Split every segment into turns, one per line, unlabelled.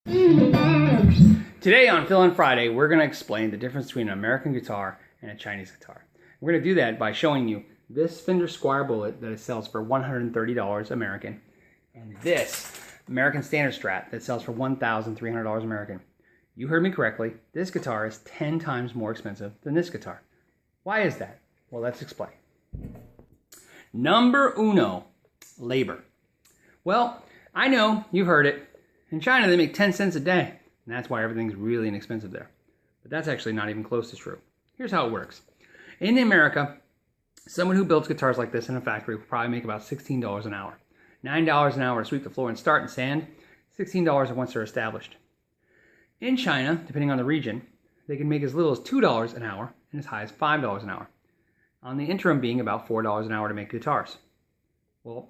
Today on Fill In Friday, we're going to explain the difference between an American guitar and a Chinese guitar. We're going to do that by showing you this Fender Squier Bullet that it sells for $130 American, and this American Standard Strat that sells for $1,300 American. You heard me correctly. This guitar is 10 times more expensive than this guitar. Why is that? Well, let's explain. Number uno, labor. Well, I know you've heard it. In China, they make 10 cents a day, and that's why everything's really inexpensive there. But that's actually not even close to true. Here's how it works. In America, someone who builds guitars like this in a factory will probably make about $16 an hour. $9 an hour to sweep the floor and start and sand, $16 once they're established. In China, depending on the region, they can make as little as $2 an hour and as high as $5 an hour, on the interim being about $4 an hour to make guitars. Well,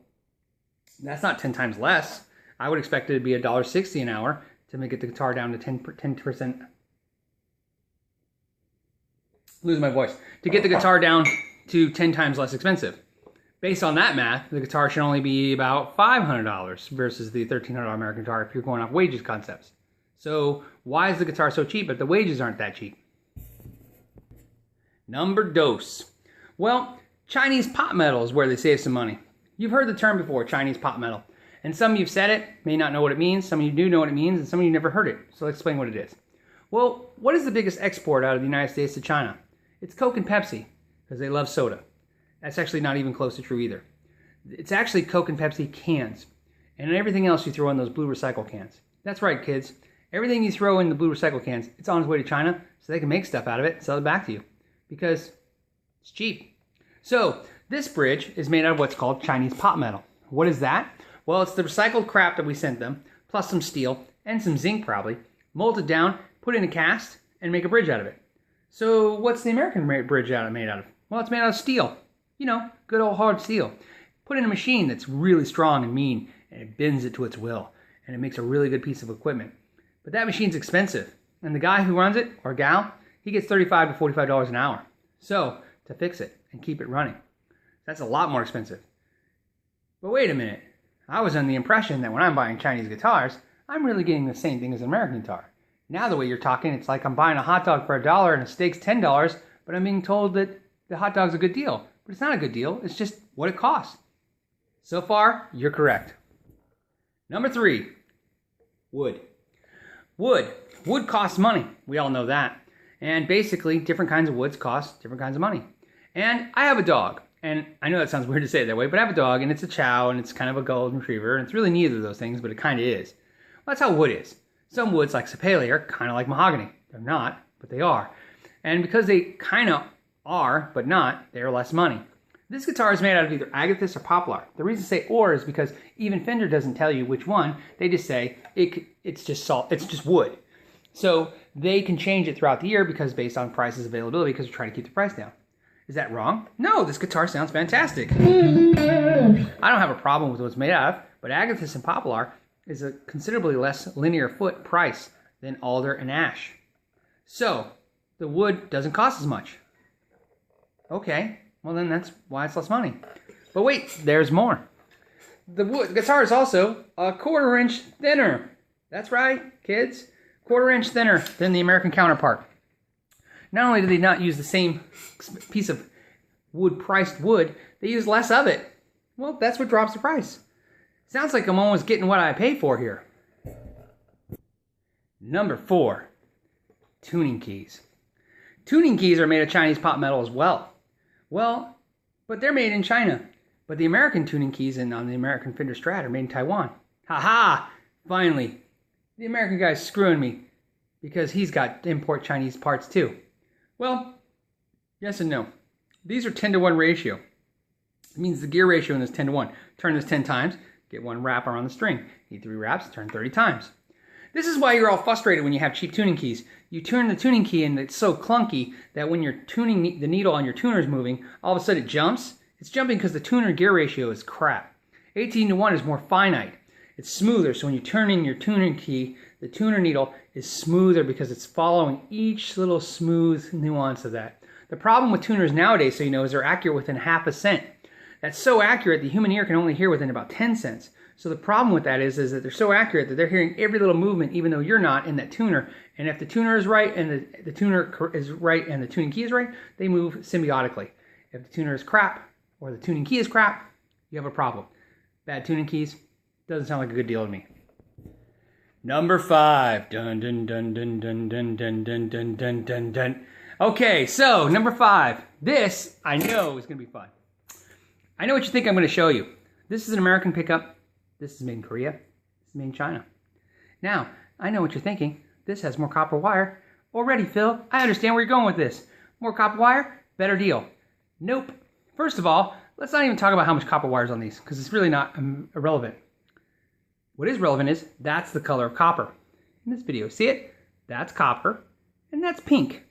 that's not 10 times less. I would expect it to be $1.60 an hour to make the guitar down to 10%. Lose my voice. To get the guitar down to 10 times less expensive. Based on that math, the guitar should only be about $500 versus the $1,300 American guitar if you're going off wages concepts. So why is the guitar so cheap but the wages aren't that cheap? Number dos. Well, Chinese pot metal is where they save some money. You've heard the term before, Chinese pot metal. And some of you've said it, may not know what it means, some of you do know what it means, and some of you never heard it. So let's explain what it is. Well, what is the biggest export out of the United States to China? It's Coke and Pepsi, because they love soda. That's actually not even close to true either. It's actually Coke and Pepsi cans, and everything else you throw in those blue recycle cans. That's right, kids. Everything you throw in the blue recycle cans, it's on its way to China, so they can make stuff out of it and sell it back to you, because it's cheap. So, this bridge is made out of what's called Chinese pot metal. What is that? Well, it's the recycled crap that we sent them, plus some steel, and some zinc probably, molded down, put in a cast, and make a bridge out of it. So what's the American bridge made out of? Well, it's made out of steel. You know, good old hard steel. Put in a machine that's really strong and mean, and it bends it to its will, and it makes a really good piece of equipment. But that machine's expensive, and the guy who runs it, or gal, he gets $35 to $45 an hour. So, to fix it and keep it running. That's a lot more expensive. But wait a minute. I was under the impression that when I'm buying Chinese guitars, I'm really getting the same thing as an American guitar. Now the way you're talking, it's like I'm buying a hot dog for $1 and a steak's $10, but I'm being told that the hot dog's a good deal. But it's not a good deal, it's just what it costs. So far, you're correct. Number 3, wood. Wood costs money. We all know that. And basically, different kinds of woods cost different kinds of money. And I have a dog. And I know that sounds weird to say it that way, but I have a dog, and it's a chow, and it's kind of a golden retriever, and it's really neither of those things, but it kind of is. Well, that's how wood is. Some woods, like sapele, are kind of like mahogany. They're not, but they are. And because they kind of are, but not, they are less money. This guitar is made out of either agathis or poplar. The reason I say or is because even Fender doesn't tell you which one. They just say it's just wood. So they can change it throughout the year because based on prices availability, because they're trying to keep the price down. Is that wrong? No, this guitar sounds fantastic. I don't have a problem with what it's made out of, but agathis and poplar is a considerably less linear foot price than alder and ash. So, the wood doesn't cost as much. Okay, well then that's why it's less money. But wait, there's more. The guitar is also a 1/4 inch thinner. That's right, kids. 1/4 inch thinner than the American counterpart. Not only do they not use the same piece of priced wood, they use less of it. Well, that's what drops the price. Sounds like I'm almost getting what I pay for here. Number 4, tuning keys. Tuning keys are made of Chinese pot metal as well. Well, but they're made in China. But the American tuning keys on the American Fender Strat are made in Taiwan. Ha! Finally, the American guy's screwing me because he's got to import Chinese parts too. Well, yes and no. These are 10-to-1 ratio. It means the gear ratio in this 10-to-1. Turn this 10 times, get 1 wrap around the string. Need 3 wraps, turn 30 times. This is why you're all frustrated when you have cheap tuning keys. You turn the tuning key and it's so clunky that when you're tuning the needle on your tuner is moving, all of a sudden it jumps. It's jumping because the tuner gear ratio is crap. 18-to-1 is more finite. It's smoother, so when you turn in your tuning key, the tuner needle is smoother because it's following each little smooth nuance of that. The problem with tuners nowadays, so you know, is they're accurate within half a cent. That's so accurate the human ear can only hear within about 10 cents. So the problem with that is that they're so accurate that they're hearing every little movement, even though you're not in that tuner. And if the tuner is right and the tuner is right and the tuning key is right, they move symbiotically. If the tuner is crap or the tuning key is crap, you have a problem. Bad tuning keys doesn't sound like a good deal to me. Number 5. Dun dun dun dun dun dun dun dun dun dun dun dun. Okay, so number 5. This I know is going to be fun. I know what you think I'm going to show you. This is an American pickup. This is made in Korea. This is made in China. Now, I know what you're thinking. This has more copper wire. Already, Phil, I understand where you're going with this. More copper wire, better deal. Nope. First of all, let's not even talk about how much copper wire is on these, because it's really not irrelevant. What is relevant is that's the color of copper. In this video, see it? That's copper, and that's pink.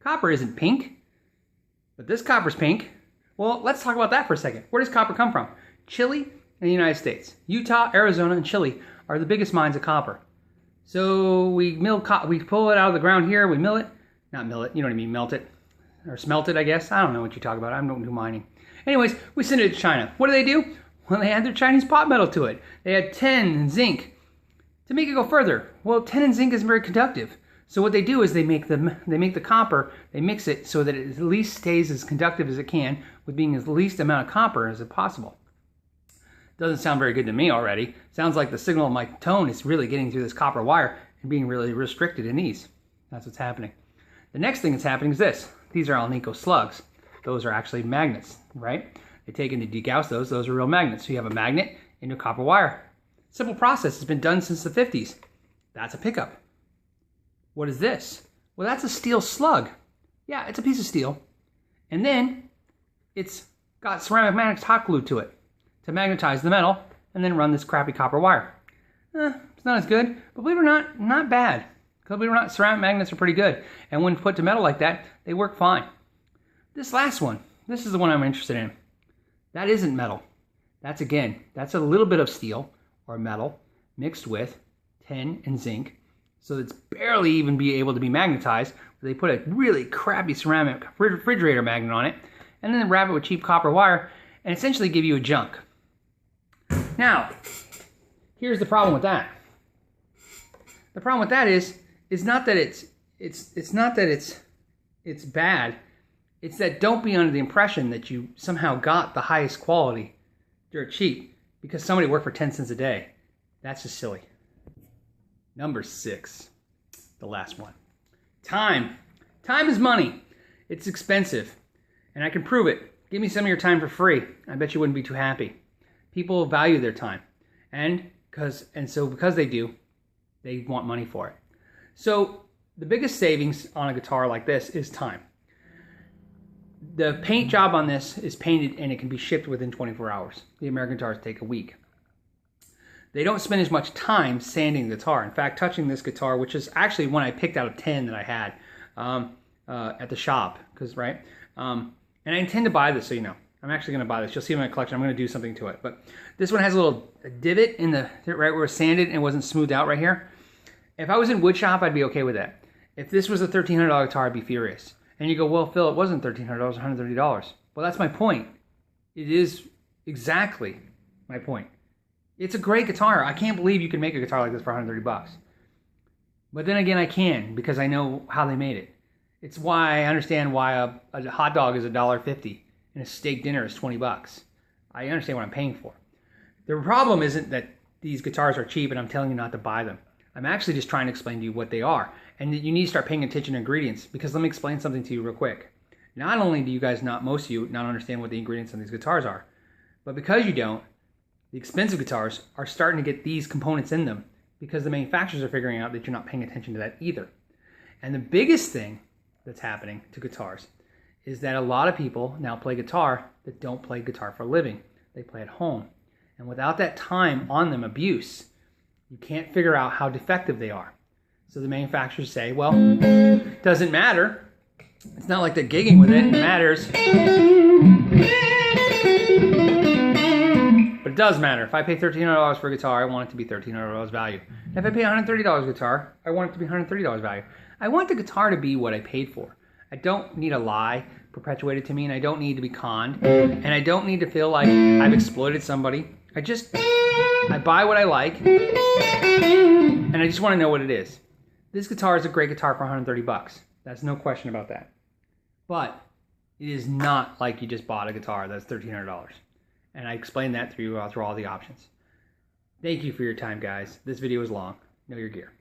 Copper isn't pink, but this copper's pink. Well, let's talk about that for a second. Where does copper come from? Chile and the United States. Utah, Arizona, and Chile are the biggest mines of copper. So we pull it out of the ground here, we mill it. Not mill it, you know what I mean, melt it. Or smelt it, I guess. I don't know what you talk about. I don't do mining. Anyways, we send it to China. What do? Well, they add their Chinese pot metal to it. They add tin and zinc to make it go further. Well, tin and zinc is very conductive. So what they do is they make the copper, they mix it so that it at least stays as conductive as it can with being as least amount of copper as possible. Doesn't sound very good to me already. Sounds like the signal of my tone is really getting through this copper wire and being really restricted in these. That's what's happening. The next thing that's happening is this. These are Alnico slugs. Those are actually magnets, right? They take and degauss those. Those are real magnets. So you have a magnet into copper wire. Simple process. It's been done since the 50s. That's a pickup. What is this? Well, that's a steel slug. Yeah, it's a piece of steel. And then it's got ceramic magnets hot glued to it to magnetize the metal and then run this crappy copper wire. It's not as good, but believe it or not bad. Because believe it or not, ceramic magnets are pretty good. And when put to metal like that, they work fine. This last one, this is the one I'm interested in. That isn't metal. That's a little bit of steel or metal mixed with tin and zinc. So it's barely even be able to be magnetized. They put a really crappy ceramic refrigerator magnet on it and then wrap it with cheap copper wire and essentially give you a junk. Now, here's the problem with that. The problem with that is not that it's bad. It's that don't be under the impression that you somehow got the highest quality dirt cheap because somebody worked for 10 cents a day. That's just silly. Number 6, the last one. Time. Time is money. It's expensive. And I can prove it. Give me some of your time for free. I bet you wouldn't be too happy. People value their time. And so because they do, they want money for it. So the biggest savings on a guitar like this is time. The paint job on this is painted and it can be shipped within 24 hours. The American guitars take a week. They don't spend as much time sanding the guitar. In fact, touching this guitar, which is actually one I picked out of 10 that I had at the shop, and I intend to buy this, so you know. I'm actually going to buy this. You'll see in my collection. I'm going to do something to it. But this one has a little divot in the right where it's sanded and wasn't smoothed out right here. If I was in wood shop, I'd be okay with that. If this was a $1,300 guitar, I'd be furious. And you go, well, Phil, it wasn't $1,300, it was $130. Well, that's my point. It is exactly my point. It's a great guitar. I can't believe you can make a guitar like this for $130. But then again, I can because I know how they made it. It's why I understand why a hot dog is $1.50 and a steak dinner is $20. I understand what I'm paying for. The problem isn't that these guitars are cheap and I'm telling you not to buy them. I'm actually just trying to explain to you what they are. And that you need to start paying attention to ingredients, because let me explain something to you real quick. Not only do you guys most of you not understand what the ingredients on these guitars are, but because you don't, the expensive guitars are starting to get these components in them because the manufacturers are figuring out that you're not paying attention to that either. And the biggest thing that's happening to guitars is that a lot of people now play guitar that don't play guitar for a living. They play at home. And without that time on them abuse, you can't figure out how defective they are. So the manufacturers say, well, doesn't matter. It's not like they're gigging with it. It matters. But it does matter. If I pay $1,300 for a guitar, I want it to be $1,300 value. If I pay $130 a guitar, I want it to be $130 value. I want the guitar to be what I paid for. I don't need a lie perpetuated to me, and I don't need to be conned, and I don't need to feel like I've exploited somebody I buy what I like, and I just want to know what it is. This guitar is a great guitar for 130 bucks. That's no question about that. But it is not like you just bought a guitar that's $1,300. And I explained that through all the options. Thank you for your time, guys. This video is long. Know your gear.